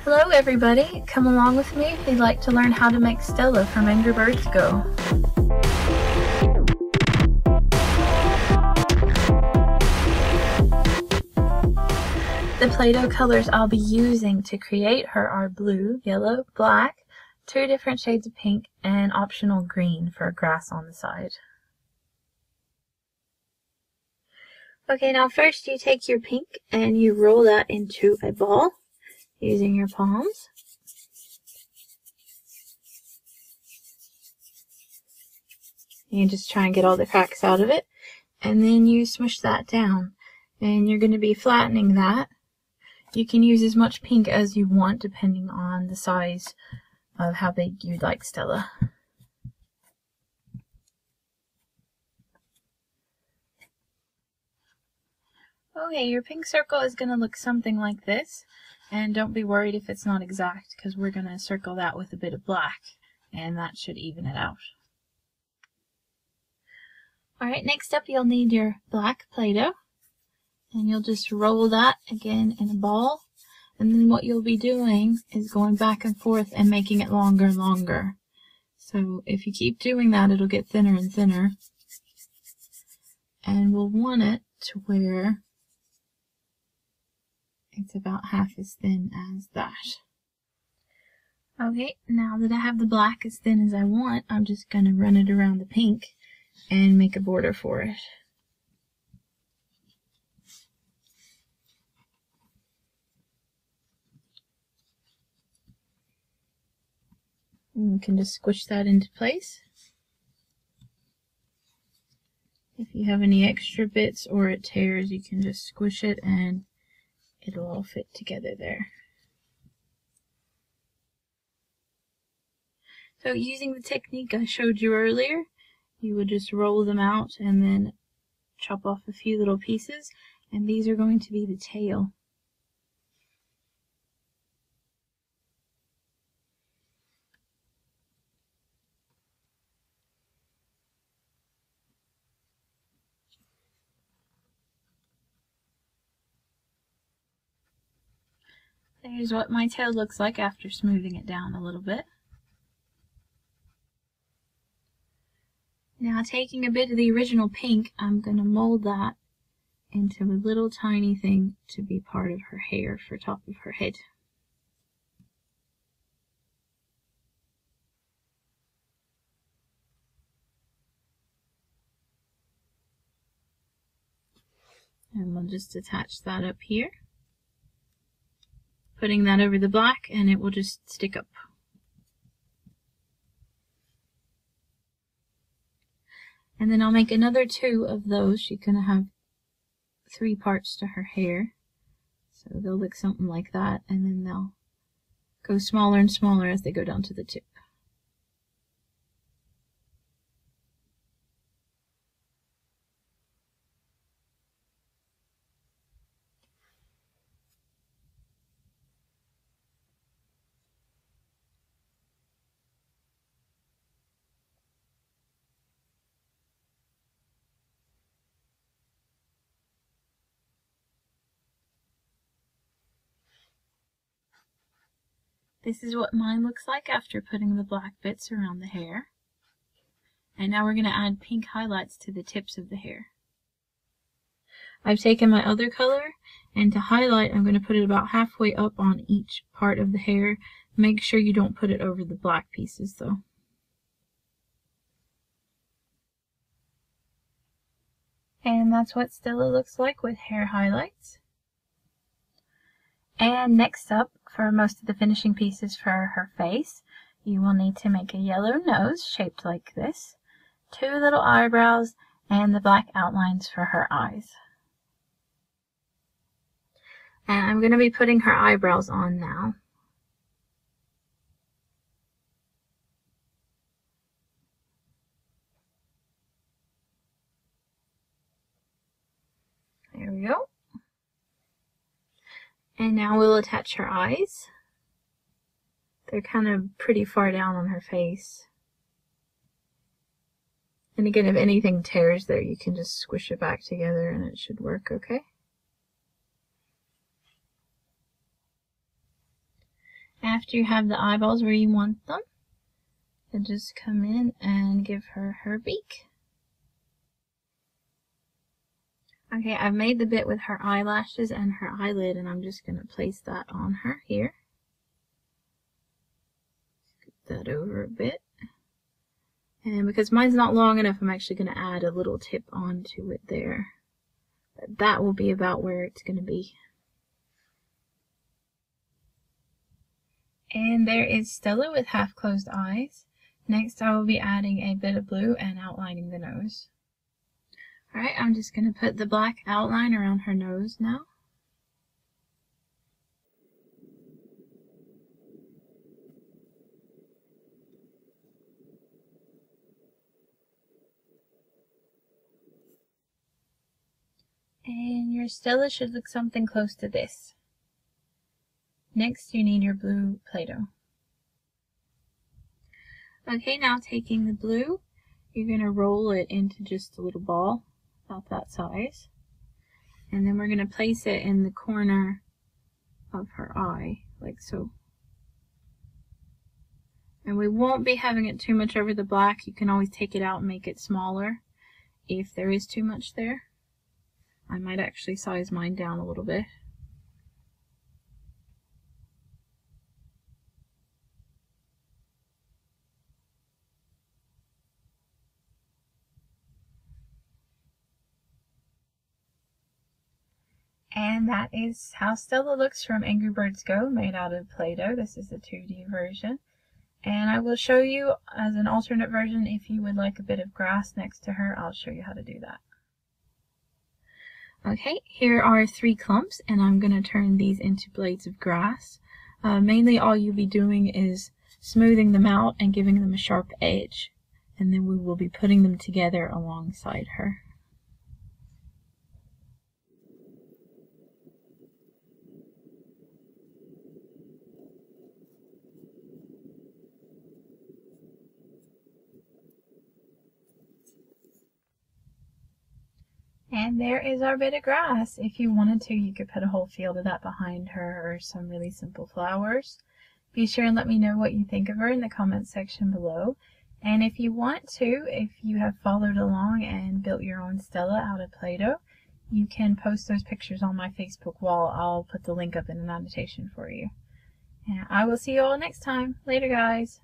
Hello everybody, come along with me if you'd like to learn how to make Stella from Angry Birds Go. The Play-Doh colors I'll be using to create her are blue, yellow, black, 2 different shades of pink, and optional green for grass on the side. Okay, now first you take your pink and you roll that into a ball using your palms. You just try and get all the cracks out of it, and then you smush that down, and you're going to be flattening that. You can use as much pink as you want depending on the size of how big you'd like Stella. Okay, your pink circle is going to look something like this, and don't be worried if it's not exact because we're going to circle that with a bit of black, and that should even it out. Alright, next up you'll need your black Play-Doh, and you'll just roll that again in a ball, and then what you'll be doing is going back and forth and making it longer and longer. So if you keep doing that, it'll get thinner and thinner, and we'll want it to where it's about half as thin as that. Okay, now that I have the black as thin as I want, I'm just going to run it around the pink and make a border for it. And you can just squish that into place. If you have any extra bits or it tears, you can just squish it and it'll all fit together there. So using the technique I showed you earlier, you would just roll them out and then chop off a few little pieces, and these are going to be the tail. There's what my tail looks like after smoothing it down a little bit. Now taking a bit of the original pink, I'm going to mold that into a little tiny thing to be part of her hair for top of her head. And we'll just attach that up here, putting that over the black, and it will just stick up. And then I'll make another 2 of those. She's going to have 3 parts to her hair. So they'll look something like that, and then they'll go smaller and smaller as they go down to the tip. This is what mine looks like after putting the black bits around the hair. And now we're going to add pink highlights to the tips of the hair. I've taken my other color, and to highlight I'm going to put it about halfway up on each part of the hair. Make sure you don't put it over the black pieces though. And that's what Stella looks like with hair highlights. And next up, for most of the finishing pieces for her face, you will need to make a yellow nose shaped like this, 2 little eyebrows, and the black outlines for her eyes. And I'm going to be putting her eyebrows on now. There we go. And now we'll attach her eyes. They're kind of pretty far down on her face. And again, if anything tears there, you can just squish it back together and it should work okay. After you have the eyeballs where you want them, you just come in and give her her beak. Okay, I've made the bit with her eyelashes and her eyelid, and I'm just going to place that on her here. Scoot that over a bit. And because mine's not long enough, I'm actually going to add a little tip onto it there. But that will be about where it's going to be. And there is Stella with half closed eyes. Next I will be adding a bit of blue and outlining the nose. Alright, I'm just going to put the black outline around her nose now. And your Stella should look something close to this. Next, you need your blue Play-Doh. Okay, now taking the blue, you're going to roll it into just a little ball, about that size. And then we're going to place it in the corner of her eye, like so. And we won't be having it too much over the black. You can always take it out and make it smaller if there is too much there. I might actually size mine down a little bit. And that is how Stella looks from Angry Birds Go, made out of Play-Doh. This is the 2D version. And I will show you as an alternate version if you would like a bit of grass next to her. I'll show you how to do that. Okay, here are 3 clumps, and I'm going to turn these into blades of grass. Mainly all you'll be doing is smoothing them out and giving them a sharp edge. And then we will be putting them together alongside her. And there is our bit of grass. If you wanted to, you could put a whole field of that behind her, or some really simple flowers. Be sure and let me know what you think of her in the comments section below. And if you want to, if you have followed along and built your own Stella out of Play-Doh, you can post those pictures on my Facebook wall. I'll put the link up in an annotation for you. And I will see you all next time. Later, guys.